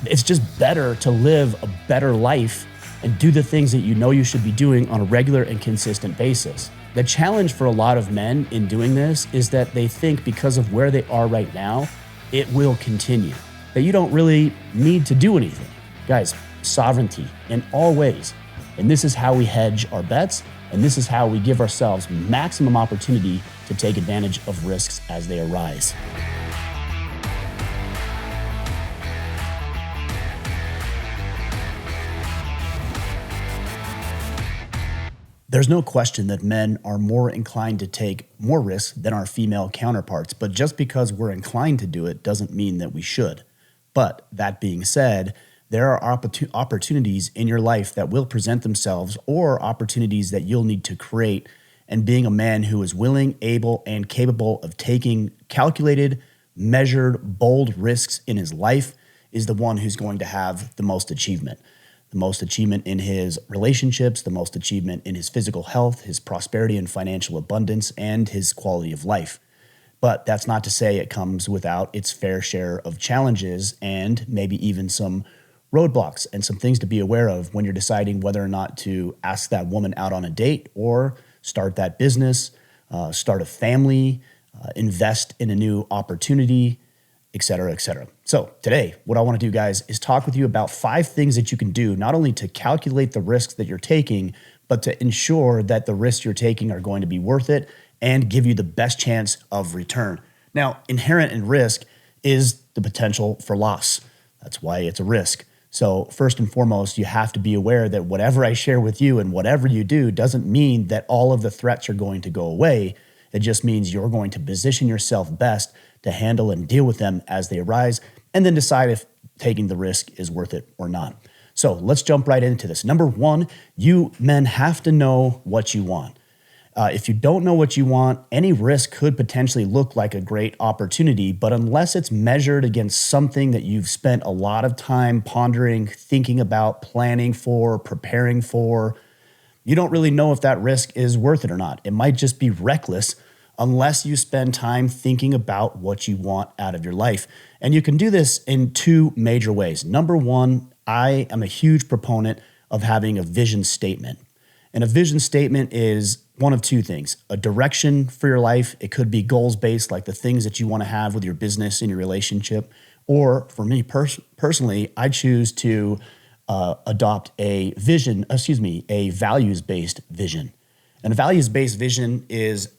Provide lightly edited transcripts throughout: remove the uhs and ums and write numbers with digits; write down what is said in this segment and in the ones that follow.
It's just better to live a better life and do the things that you know you should be doing on a regular and consistent basis. The challenge for a lot of men in doing this is that they think because of where they are right now, it will continue, that you don't really need to do anything. Guys, sovereignty in all ways. And this is how we hedge our bets, and this is how we give ourselves maximum opportunity to take advantage of risks as they arise. There's no question that men are more inclined to take more risks than our female counterparts, but just because we're inclined to do it doesn't mean that we should. But that being said, there are opportunities in your life that will present themselves, or opportunities that you'll need to create. And being a man who is willing, able, and capable of taking calculated, measured, bold risks in his life is the one who's going to have the most achievement. The most achievement in his relationships, the most achievement in his physical health, his prosperity and financial abundance, and his quality of life. But that's not to say it comes without its fair share of challenges and maybe even some roadblocks and some things to be aware of when you're deciding whether or not to ask that woman out on a date or start that business, start a family, invest in a new opportunity, et cetera, et cetera. So today, what I want to do, guys, is talk with you about 5 things that you can do, not only to calculate the risks that you're taking, but to ensure that the risks you're taking are going to be worth it and give you the best chance of return. Now, inherent in risk is the potential for loss. That's why it's a risk. So first and foremost, you have to be aware that whatever I share with you and whatever you do doesn't mean that all of the threats are going to go away. It just means you're going to position yourself best to handle and deal with them as they arise, and then decide if taking the risk is worth it or not. So let's jump right into this. Number 1, you men have to know what you want. If you don't know what you want, any risk could potentially look like a great opportunity, but unless it's measured against something that you've spent a lot of time pondering, thinking about, planning for, preparing for, you don't really know if that risk is worth it or not. It might just be reckless unless you spend time thinking about what you want out of your life. And you can do this in 2 major ways. Number 1, I am a huge proponent of having a vision statement. And a vision statement is one of 2 things: a direction for your life. It could be goals-based, like the things that you want to have with your business and your relationship. Or for me personally, I choose to adopt a values-based vision. And a values-based vision is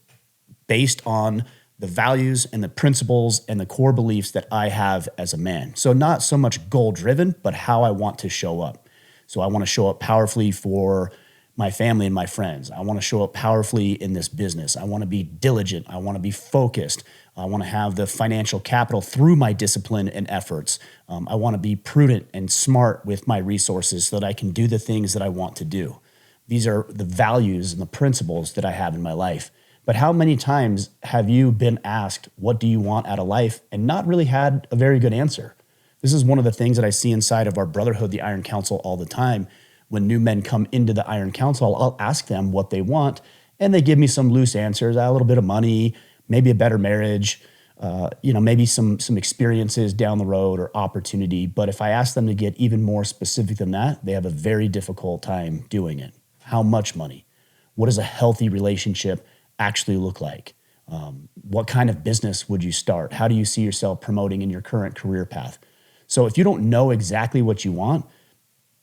based on the values and the principles and the core beliefs that I have as a man. So not so much goal-driven, but how I want to show up. So I want to show up powerfully for my family and my friends. I want to show up powerfully in this business. I want to be diligent. I want to be focused. I want to have the financial capital through my discipline and efforts. I want to be prudent and smart with my resources so that I can do the things that I want to do. These are the values and the principles that I have in my life. But how many times have you been asked, what do you want out of life, and not really had a very good answer? This is one of the things that I see inside of our brotherhood, the Iron Council, all the time. When new men come into the Iron Council, I'll ask them what they want, and they give me some loose answers: a little bit of money, maybe a better marriage, maybe some experiences down the road or opportunity. But if I ask them to get even more specific than that, they have a very difficult time doing it. How much money? What does a healthy relationship actually look like? What kind of business would you start? How do you see yourself promoting in your current career path? So if you don't know exactly what you want,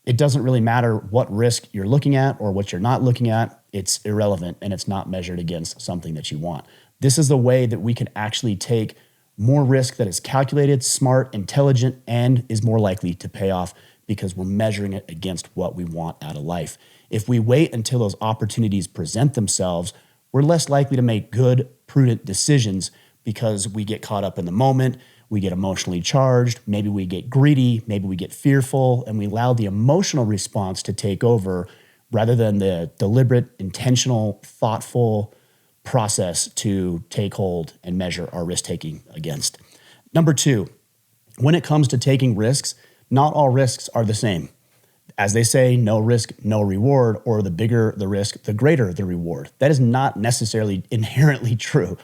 it doesn't really matter what risk you're looking at or what you're not looking at. It's irrelevant, and it's not measured against something that you want. This is the way that we can actually take more risk that is calculated, smart, intelligent, and is more likely to pay off because we're measuring it against what we want out of life. If we wait until those opportunities present themselves, we're less likely to make good, prudent decisions because we get caught up in the moment, we get emotionally charged, maybe we get greedy, maybe we get fearful, and we allow the emotional response to take over rather than the deliberate, intentional, thoughtful process to take hold and measure our risk-taking against. Number 2, when it comes to taking risks, not all risks are the same. As they say, no risk, no reward, or the bigger the risk, the greater the reward. That is not necessarily inherently true.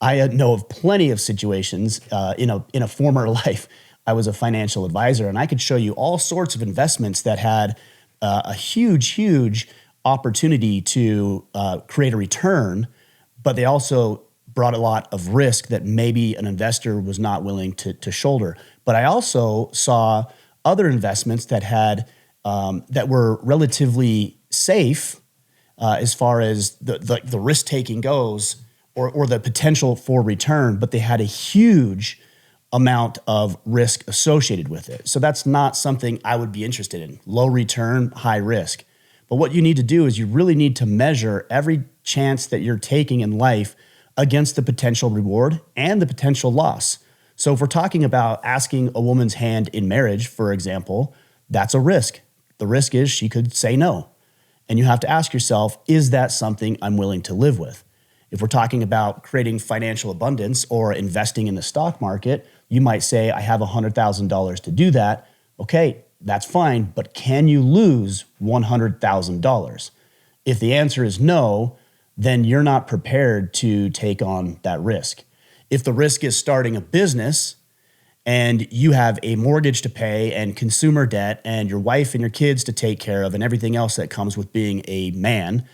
I know of plenty of situations in a former life. I was a financial advisor, and I could show you all sorts of investments that had a huge opportunity to create a return, but they also brought a lot of risk that maybe an investor was not willing to shoulder. But I also saw other investments that had that were relatively safe as far as the risk taking goes, or the potential for return, but they had a huge amount of risk associated with it. So that's not something I would be interested in. Low return, high risk. But what you need to do is you really need to measure every chance that you're taking in life against the potential reward and the potential loss. So if we're talking about asking a woman's hand in marriage, for example, that's a risk. The risk is she could say no. And you have to ask yourself, is that something I'm willing to live with? If we're talking about creating financial abundance or investing in the stock market, you might say, I have $100,000 to do that. Okay, that's fine, but can you lose $100,000? If the answer is no, then you're not prepared to take on that risk. If the risk is starting a business and you have a mortgage to pay and consumer debt and your wife and your kids to take care of and everything else that comes with being a man,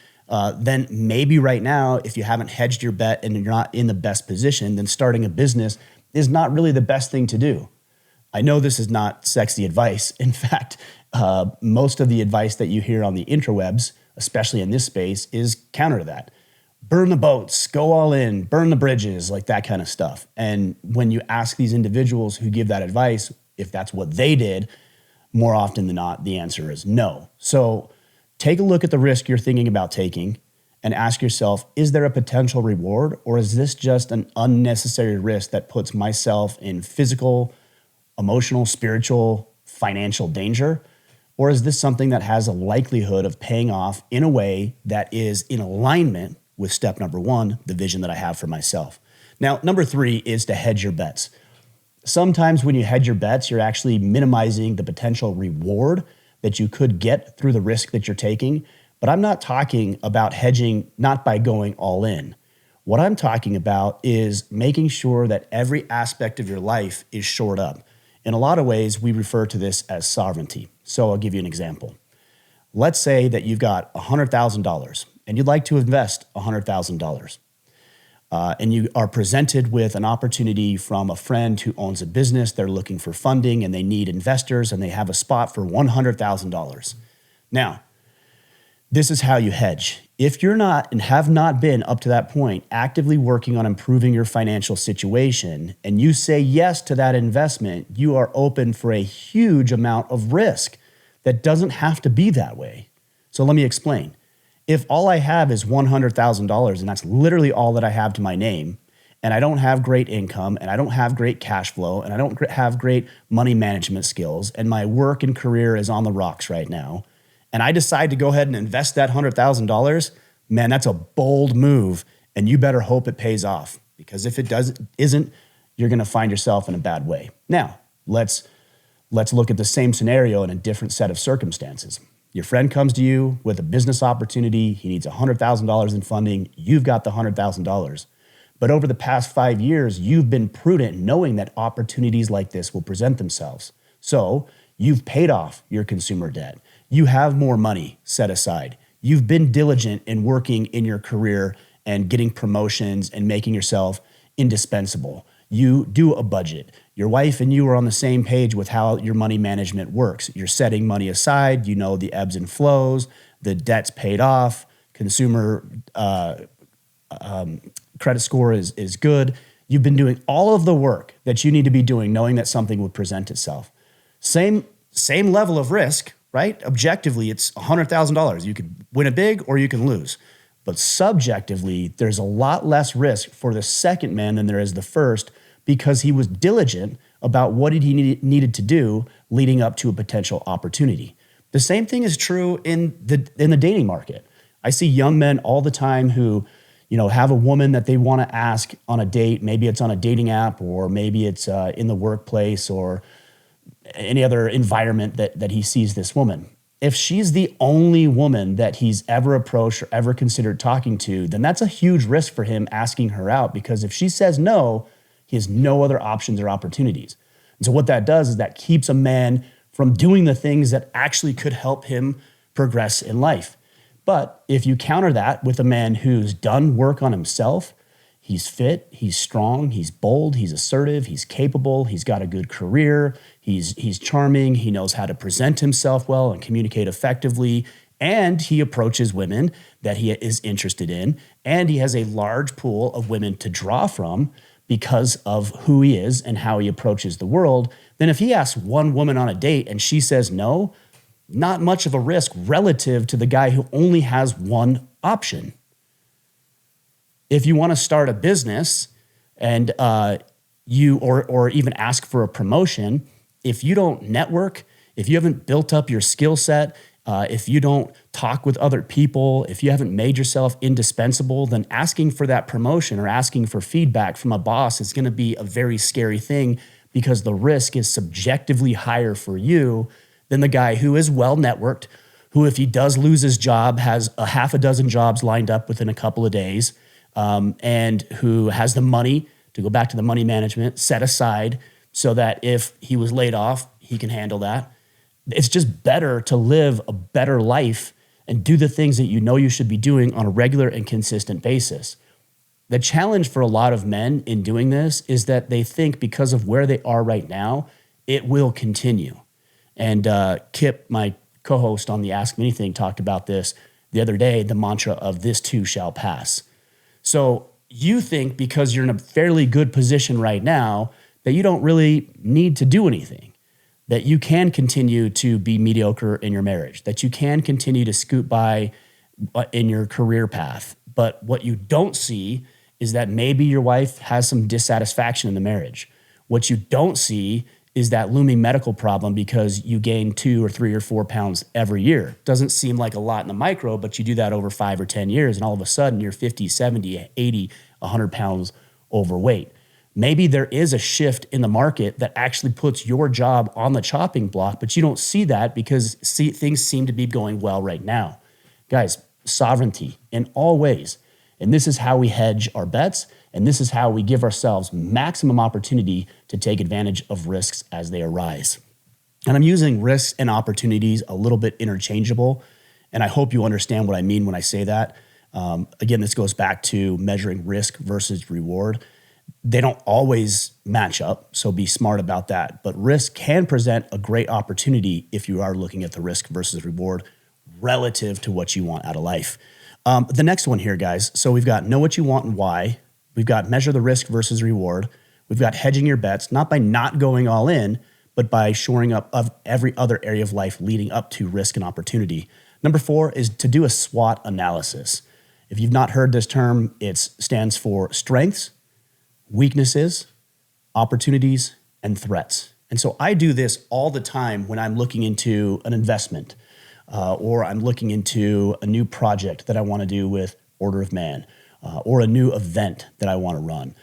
then maybe right now, if you haven't hedged your bet and you're not in the best position, then starting a business is not really the best thing to do. I know this is not sexy advice. In fact, most of the advice that you hear on the interwebs, especially in this space, is counter to that. Burn the boats, go all in, burn the bridges, like that kind of stuff. And when you ask these individuals who give that advice, if that's what they did, more often than not, the answer is no. So take a look at the risk you're thinking about taking and ask yourself, is there a potential reward, or is this just an unnecessary risk that puts myself in physical, emotional, spiritual, financial danger? Or is this something that has a likelihood of paying off in a way that is in alignment with step number one, the vision that I have for myself? Now, number three is to hedge your bets. Sometimes when you hedge your bets, you're actually minimizing the potential reward that you could get through the risk that you're taking. But I'm not talking about hedging not by going all in. What I'm talking about is making sure that every aspect of your life is shored up. In a lot of ways, we refer to this as sovereignty. So I'll give you an example. Let's say that you've got $100,000 and you'd like to invest $100,000. And you are presented with an opportunity from a friend who owns a business. They're looking for funding and they need investors and they have a spot for $100,000. Now, this is how you hedge. If you're not and have not been up to that point actively working on improving your financial situation and you say yes to that investment, you are open for a huge amount of risk that doesn't have to be that way. So let me explain. If all I have is $100,000 and that's literally all that I have to my name, and I don't have great income and I don't have great cash flow and I don't have great money management skills and my work and career is on the rocks right now, and I decide to go ahead and invest that $100,000, man, that's a bold move, and you better hope it pays off, because if it isn't, you're going to find yourself in a bad way. Now, let's look at the same scenario in a different set of circumstances. Your friend comes to you with a business opportunity. He needs $100,000 in funding. You've got the $100,000. But over the past 5 years, you've been prudent knowing that opportunities like this will present themselves. So you've paid off your consumer debt. You have more money set aside. You've been diligent in working in your career and getting promotions and making yourself indispensable. You do a budget. Your wife and you are on the same page with how your money management works. You're setting money aside. You know the ebbs and flows. The debt's paid off. Consumer credit score is good. You've been doing all of the work that you need to be doing, knowing that something would present itself. Same level of risk, right? Objectively, it's $100,000. You could win it big or you can lose. But subjectively, there's a lot less risk for the second man than there is the first, because he was diligent about what he needed to do leading up to a potential opportunity. The same thing is true in the dating market. I see young men all the time who, have a woman that they want to ask on a date. Maybe it's on a dating app, or maybe it's in the workplace or any other environment that he sees this woman. If she's the only woman that he's ever approached or ever considered talking to, then that's a huge risk for him asking her out, because if she says no, he has no other options or opportunities. And so what that does is that keeps a man from doing the things that actually could help him progress in life. But if you counter that with a man who's done work on himself, he's fit, he's strong, he's bold, he's assertive, he's capable, he's got a good career, he's charming, he knows how to present himself well and communicate effectively, and he approaches women that he is interested in, and he has a large pool of women to draw from because of who he is and how he approaches the world, then if he asks one woman on a date and she says no, not much of a risk relative to the guy who only has one option. If you want to start a business and you or even ask for a promotion, if you don't network, if you haven't built up your skill set, if you don't talk with other people, if you haven't made yourself indispensable, then asking for that promotion or asking for feedback from a boss is going to be a very scary thing because the risk is subjectively higher for you than the guy who is well networked, who if he does lose his job, has a half a dozen jobs lined up within a couple of days, and who has the money, to go back to the money management, set aside so that if he was laid off, he can handle that. It's just better to live a better life and do the things that you know you should be doing on a regular and consistent basis. The challenge for a lot of men in doing this is that they think because of where they are right now, it will continue. And Kip, my co-host on the Ask Me Anything, talked about this the other day, the mantra of this too shall pass. So you think because you're in a fairly good position right now that you don't really need to do anything, that you can continue to be mediocre in your marriage, that you can continue to scoot by in your career path. But what you don't see is that maybe your wife has some dissatisfaction in the marriage. What you don't see is that looming medical problem because you gain 2 or 3 or 4 pounds every year. Doesn't seem like a lot in the micro, but you do that over 5 or 10 years, and all of a sudden you're 50, 70, 80, 100 pounds overweight. Maybe there is a shift in the market that actually puts your job on the chopping block, but you don't see that because things seem to be going well right now. Guys, sovereignty in all ways. And this is how we hedge our bets, and this is how we give ourselves maximum opportunity to take advantage of risks as they arise. And I'm using risks and opportunities a little bit interchangeable, and I hope you understand what I mean when I say that. Again, this goes back to measuring risk versus reward. They don't always match up, so be smart about that. But risk can present a great opportunity if you are looking at the risk versus reward relative to what you want out of life. The next one here, guys. So we've got know what you want and why. We've got measure the risk versus reward. We've got hedging your bets, not by not going all in, but by shoring up of every other area of life leading up to risk and opportunity. Number 4 is to do a SWOT analysis. If you've not heard this term, it stands for strengths, weaknesses, opportunities, and threats. And so I do this all the time when I'm looking into an investment or I'm looking into a new project that I want to do with Order of Man or a new event that I want to run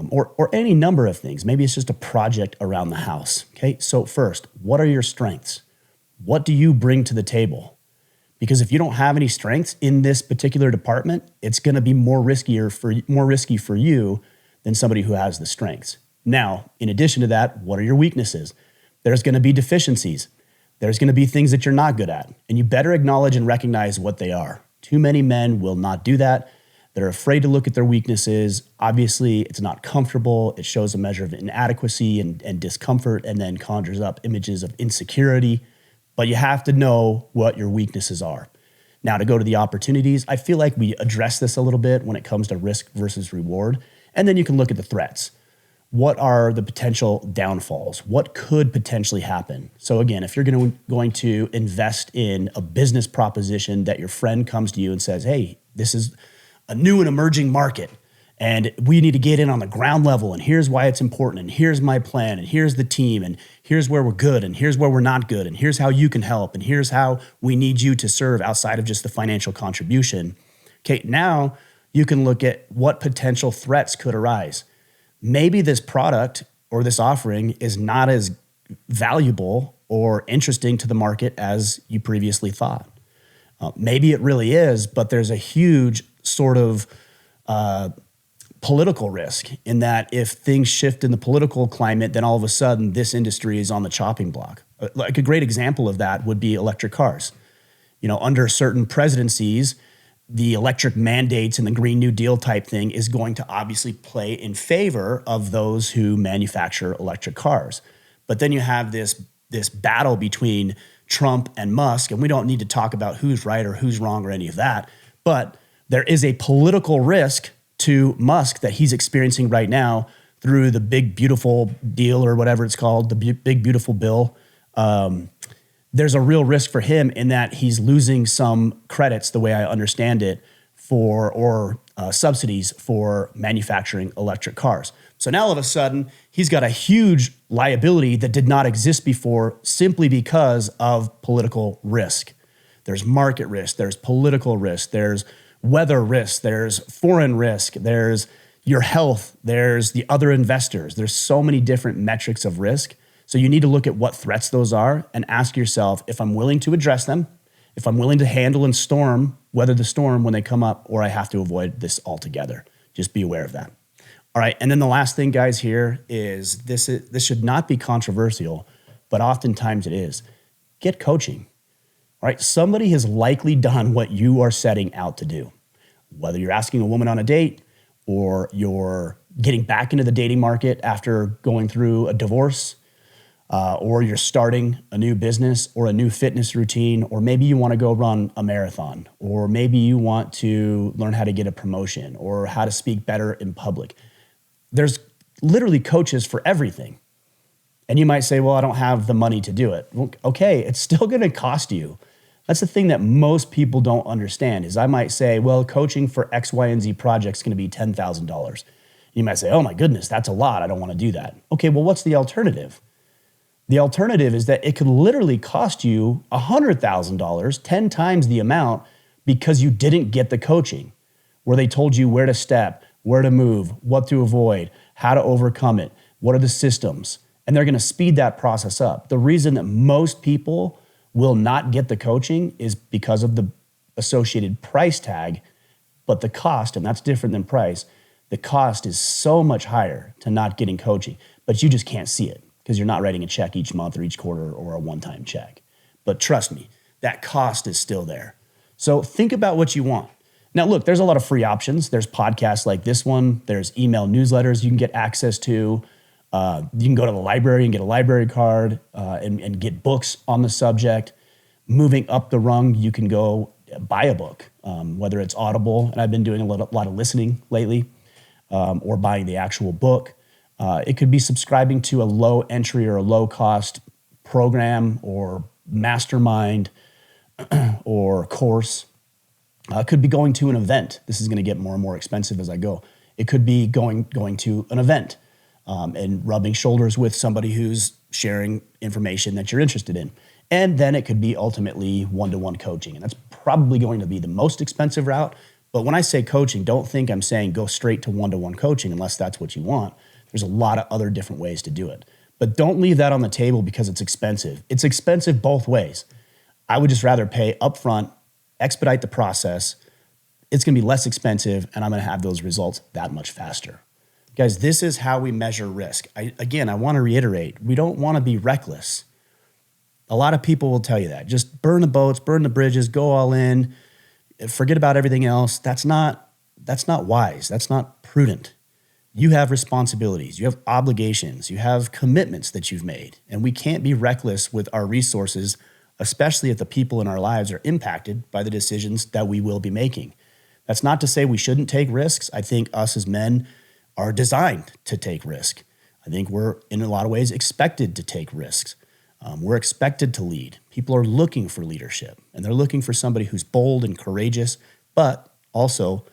or any number of things. Maybe it's just a project around the house. Okay, so first, what are your strengths? What do you bring to the table? Because if you don't have any strengths in this particular department, it's going to be more risky for you than somebody who has the strengths. Now, in addition to that, what are your weaknesses? There's going to be deficiencies. There's going to be things that you're not good at, and you better acknowledge and recognize what they are. Too many men will not do that. They're afraid to look at their weaknesses. Obviously, it's not comfortable. It shows a measure of inadequacy and discomfort and then conjures up images of insecurity. But you have to know what your weaknesses are. Now, to go to the opportunities, I feel like we address this a little bit when it comes to risk versus reward. And then you can look at the threats. What are the potential downfalls? What could potentially happen? So again, if you're going to invest in a business proposition that your friend comes to you and says, hey, this is a new and emerging market, and we need to get in on the ground level, and here's why it's important, and here's my plan, and here's the team, and here's where we're good, and here's where we're not good, and here's how you can help, and here's how we need you to serve outside of just the financial contribution. Okay, now you can look at what potential threats could arise. Maybe this product or this offering is not as valuable or interesting to the market as you previously thought. Maybe it really is, but there's a huge sort of political risk in that if things shift in the political climate, then all of a sudden this industry is on the chopping block. Like a great example of that would be electric cars. Under certain presidencies, the electric mandates and the Green New Deal type thing is going to obviously play in favor of those who manufacture electric cars. But then you have this battle between Trump and Musk, and we don't need to talk about who's right or who's wrong or any of that, but there is a political risk to Musk that he's experiencing right now through the big, beautiful deal or whatever it's called, the big, beautiful bill. There's a real risk for him in that he's losing some credits, the way I understand it, or subsidies for manufacturing electric cars. So now all of a sudden, he's got a huge liability that did not exist before simply because of political risk. There's market risk, there's political risk, there's weather risk, there's foreign risk, there's your health, there's the other investors. There's so many different metrics of risk. So you need to look at what threats those are and ask yourself if I'm willing to address them, if I'm willing to handle and weather the storm when they come up, or I have to avoid this altogether. Just be aware of that. All right, and then the last thing, guys, here is this should not be controversial, but oftentimes it is. Get coaching. All right, somebody has likely done what you are setting out to do. Whether you're asking a woman on a date or you're getting back into the dating market after going through a divorce, or you're starting a new business or a new fitness routine, or maybe you want to go run a marathon, or maybe you want to learn how to get a promotion or how to speak better in public. There's literally coaches for everything. And you might say, well, I don't have the money to do it. Well, okay, it's still going to cost you. That's the thing that most people don't understand is I might say, well, coaching for X, Y, and Z projects is going to be $10,000. You might say, oh my goodness, that's a lot. I don't want to do that. Okay, well, what's the alternative? The alternative is that it could literally cost you $100,000, 10 times the amount, because you didn't get the coaching where they told you where to step, where to move, what to avoid, how to overcome it, what are the systems, and they're going to speed that process up. The reason that most people will not get the coaching is because of the associated price tag, but the cost, and that's different than price, the cost is so much higher to not getting coaching, but you just can't see it because you're not writing a check each month or each quarter or a one-time check. But trust me, that cost is still there. So think about what you want. Now, look, there's a lot of free options. There's podcasts like this one. There's email newsletters you can get access to. You can go to the library and get a library card and get books on the subject. Moving up the rung, you can go buy a book, whether it's Audible, and I've been doing a lot of listening lately, or buying the actual book. It could be subscribing to a low entry or a low cost program or mastermind or course. It could be going to an event. This is going to get more and more expensive as I go. It could be going to an event and rubbing shoulders with somebody who's sharing information that you're interested in. And then it could be ultimately one-to-one coaching. And that's probably going to be the most expensive route. But when I say coaching, don't think I'm saying go straight to one-to-one coaching unless that's what you want. There's a lot of other different ways to do it. But don't leave that on the table because it's expensive. It's expensive both ways. I would just rather pay upfront, expedite the process. It's going to be less expensive, and I'm going to have those results that much faster. Guys, this is how we measure risk. I want to reiterate, we don't want to be reckless. A lot of people will tell you that. Just burn the boats, burn the bridges, go all in, forget about everything else. That's not wise. That's not prudent. You have responsibilities, you have obligations, you have commitments that you've made, and we can't be reckless with our resources, especially if the people in our lives are impacted by the decisions that we will be making. That's not to say we shouldn't take risks. I think us as men are designed to take risk. I think we're, in a lot of ways, expected to take risks. We're expected to lead. People are looking for leadership, and they're looking for somebody who's bold and courageous, but also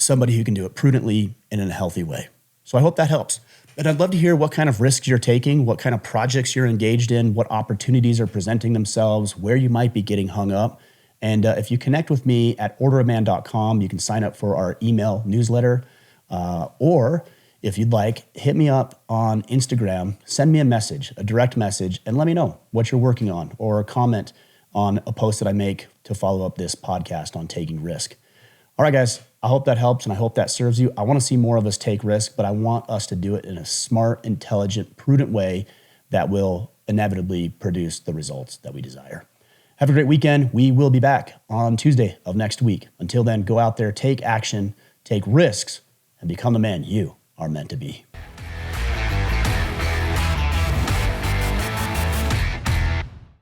somebody who can do it prudently and in a healthy way. So I hope that helps. And I'd love to hear what kind of risks you're taking, what kind of projects you're engaged in, what opportunities are presenting themselves, where you might be getting hung up. And if you connect with me at orderofman.com, you can sign up for our email newsletter. Or if you'd like, hit me up on Instagram, send me a message, a direct message, and let me know what you're working on or comment on a post that I make to follow up this podcast on taking risk. All right, guys, I hope that helps and I hope that serves you. I want to see more of us take risk, but I want us to do it in a smart, intelligent, prudent way that will inevitably produce the results that we desire. Have a great weekend. We will be back on Tuesday of next week. Until then, go out there, take action, take risks, and become the man you are meant to be.